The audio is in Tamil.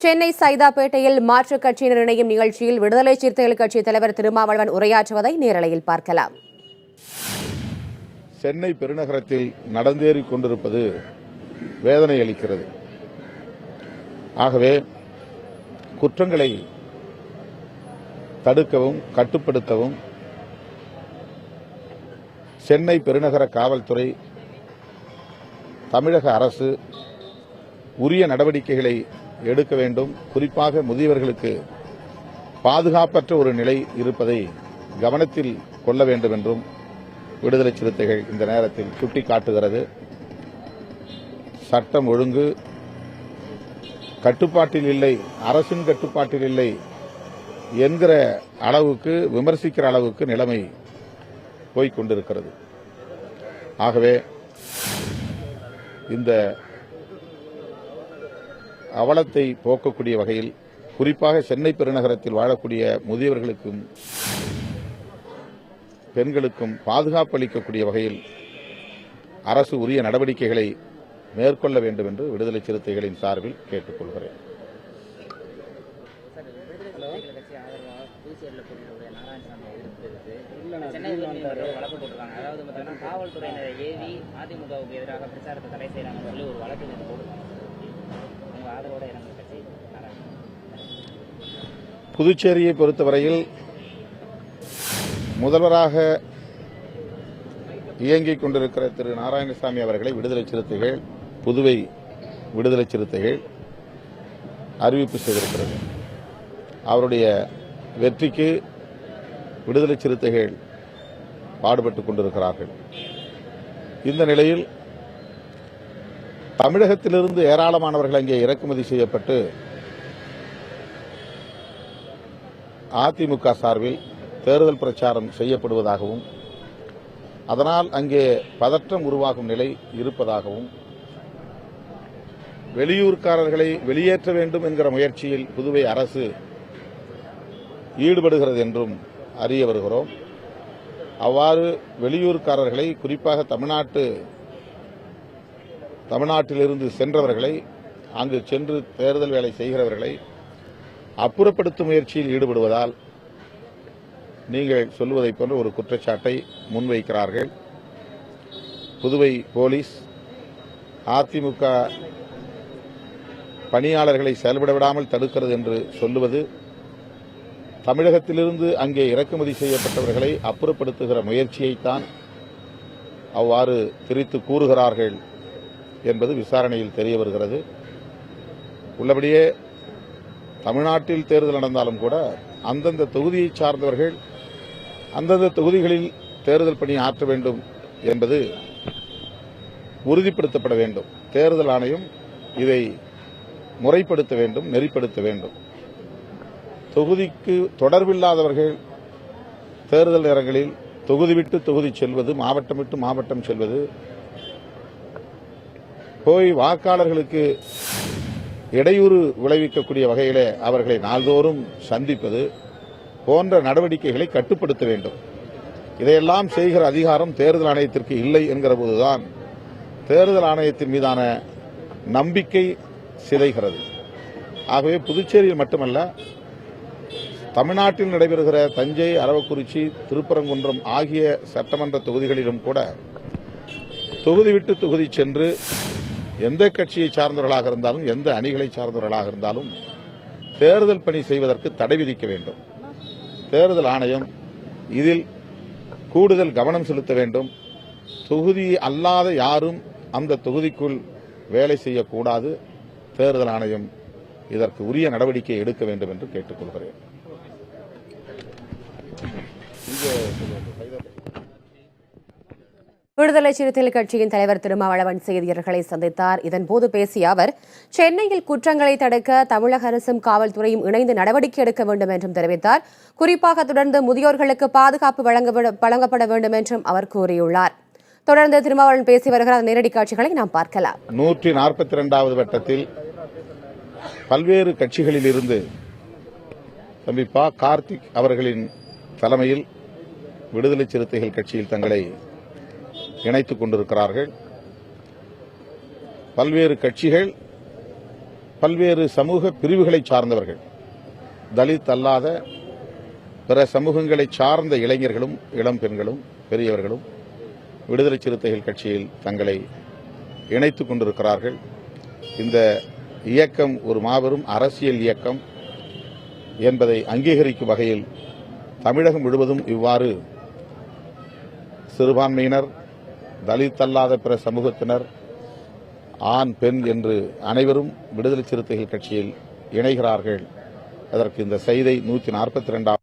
சென்னை சைதாப்பேட்டையில் மாற்றுக் கட்சியினர் இணையும் நிகழ்ச்சியில் விடுதலை சிறுத்தைகள் கட்சி தலைவர் திருமாவளவன் உரையாற்றுவதை நேரலையில் பார்க்கலாம். சென்னை பெருநகரத்தில் நடந்தேறிக் கொண்டிருப்பது வேதனை அளிக்கிறது. ஆகவே குற்றங்களை தடுக்கவும் கட்டுப்படுத்தவும் சென்னை பெருநகர காவல்துறை, தமிழக அரசு உரிய நடவடிக்கைகளை எடுக்க வேண்டும். குறிப்பாக முதியவர்களுக்கு பாதுகாப்பற்ற ஒரு நிலை இருப்பதை கவனத்தில் கொள்ள வேண்டும் என்றும் விடுதலை சிறுத்தைகள் இந்த நேரத்தில் சுட்டிக்காட்டுகிறது. சட்டம் ஒழுங்கு கட்டுப்பாட்டில் இல்லை, அரசின் கட்டுப்பாட்டில் இல்லை என்கிற அளவுக்கு, விமர்சிக்கிற அளவுக்கு நிலைமை போய்க் கொண்டிருக்கிறது. ஆகவே இந்த அவலத்தை போக்கக்கூடிய வகையில், குறிப்பாக சென்னை பெருநகரத்தில் வாழக்கூடிய முதியவர்களுக்கும் பெண்களுக்கும் பாதுகாப்பு அளிக்கக்கூடிய வகையில் அரசு உரிய நடவடிக்கைகளை மேற்கொள்ள வேண்டும் என்று விடுதலை சிறுத்தைகளின் சார்பில் கேட்டுக் கொள்கிறேன். புதுச்சேரியை பொறுத்தவரையில் முதல்வராக இயங்கிக் கொண்டிருக்கிற திரு நாராயணசாமி அவர்களை விடுதலை சிறுத்தைகள், புதுவை விடுதலை சிறுத்தைகள் அறிவிப்பு செய்திருக்கிறது. அவருடைய வெற்றிக்கு விடுதலை சிறுத்தைகள் பாடுபட்டுக் கொண்டிருக்கிறார்கள். இந்த நிலையில் தமிழகத்திலிருந்து ஏராளமானவர்கள் அங்கே இறக்குமதி செய்யப்பட்டு அதிமுக சார்பில் தேர்தல் பிரச்சாரம் செய்யப்படுவதாகவும், அதனால் அங்கே பதற்றம் உருவாகும் நிலை இருப்பதாகவும், வெளியூர்காரர்களை வெளியேற்ற வேண்டும் என்கிற முயற்சியில் புதுவை அரசு ஈடுபடுகிறது என்றும் அறிய வருகிறோம். அவ்வாறு வெளியூர்காரர்களை, குறிப்பாக தமிழ்நாட்டிலிருந்து சென்றவர்களை, அங்கு சென்று தேர்தல் வேலை செய்கிறவர்களை அப்புறப்படுத்தும் முயற்சியில் ஈடுபடுவதால் நீங்கள் சொல்வதைப் போன்ற ஒரு குற்றச்சாட்டை முன்வைக்கிறார்கள். புதுவை போலீஸ் அதிமுக பணியாளர்களை செயல்பட விடாமல் தடுக்கிறது என்று சொல்லுவது, தமிழகத்திலிருந்து அங்கே இறக்குமதி செய்யப்பட்டவர்களை அப்புறப்படுத்துகிற முயற்சியைத்தான் அவ்வாறு திரித்து கூறுகிறார்கள் என்பது விசாரணையில் தெரிய வருகிறது. உள்ளபடியே தமிழ்நாட்டில் தேர்தல் நடந்தாலும் கூட அந்தந்த தொகுதியை சார்ந்தவர்கள் அந்தந்த தொகுதிகளில் தேர்தல் பணி ஆற்ற வேண்டும் என்பது உறுதிப்படுத்தப்பட வேண்டும். தேர்தல் ஆணையம் இதை முறைப்படுத்த வேண்டும், நெறிப்படுத்த வேண்டும். தொகுதிக்கு தொடர்பில்லாதவர்கள் தேர்தல் நேரங்களில் தொகுதி விட்டு தொகுதி செல்வது, மாவட்டம் விட்டு மாவட்டம் செல்வது, போய் வாக்காளர்களுக்கு இடையூறு விளைவிக்கக்கூடிய வகையிலே அவர்களை நாள்தோறும் சந்திப்பது போன்ற நடவடிக்கைகளை கட்டுப்படுத்த வேண்டும். இதையெல்லாம் செய்கிற அதிகாரம் தேர்தல் ஆணையத்திற்கு இல்லை என்கிற போதுதான் தேர்தல் ஆணையத்தின் மீதான நம்பிக்கை சிதைகிறது. ஆகவே புதுச்சேரியில் மட்டுமல்ல, தமிழ்நாட்டில் நடைபெறுகிற தஞ்சை, அரவக்குறிச்சி, திருப்பரங்குன்றம் ஆகிய சட்டமன்ற தொகுதிகளிலும் கூட தொகுதி விட்டு தொகுதி சென்று எந்த கட்சியை சார்ந்தவர்களாக இருந்தாலும், எந்த அணிகளை சார்ந்தவர்களாக இருந்தாலும் தேர்தல் பணி செய்வதற்கு தடை விதிக்க வேண்டும். தேர்தல் ஆணையம் இதில் கூடுதல் கவனம் செலுத்த வேண்டும். தொகுதி அல்லாத யாரும் அந்த தொகுதிக்குள் வேலை செய்யக்கூடாது. தேர்தல் ஆணையம் இதற்கு உரிய நடவடிக்கை எடுக்க வேண்டும் என்று கேட்டுக் கொள்கிறேன். விடுதலை சிறுத்தைகள் கட்சியின் தலைவர் திருமாவளவன் செய்தியாளர்களை சந்தித்தார். இதன்போது பேசிய அவர், சென்னையில் குற்றங்களை தடுக்க தமிழக அரசும் காவல்துறையும் இணைந்து நடவடிக்கை எடுக்க வேண்டும் என்றும் தெரிவித்தார். குறிப்பாக தொடர்ந்து முதியோர்களுக்கு பாதுகாப்பு வழங்கப்பட வேண்டும் என்றும் அவர் கூறியுள்ளார். தொடர்ந்து திருமாவளவன் பேசி வருகிறார். நேரடி காட்சிகளை நாம் பார்க்கலாம். 142வது வட்டத்தில் பல்வேறு கட்சிகளில் இருந்து தம்பி ப. கார்த்திக் அவர்களின் தலைமையில் விடுதலை சிறுத்தைகள் கட்சியில் தங்களை இணைத்துக் கொண்டிருக்கிறார்கள். பல்வேறு கட்சிகள் பல்வேறு சமூக பிரிவுகளை சார்ந்தவர்கள், தலித் அல்லாத பிற சமூகங்களை சார்ந்த இளைஞர்களும் இளம் பெண்களும் பெரியவர்களும் விடுதலை சிறுத்தைகள் கட்சியில் தங்களை இணைத்துக் கொண்டிருக்கிறார்கள். இந்த இயக்கம் ஒரு மாபெரும் அரசியல் இயக்கம் என்பதை அங்கீகரிக்கும் வகையில் தமிழகம் முழுவதும் இவ்வாறு சிறுபான்மையினர், தலித் அல்லாத பிற சமூகத்தினர், ஆண் பெண் என்று அனைவரும் விடுதலை சிறுத்தைகள் கட்சியில் இணைகிறார்கள். அதற்கு இந்த செய்தி 142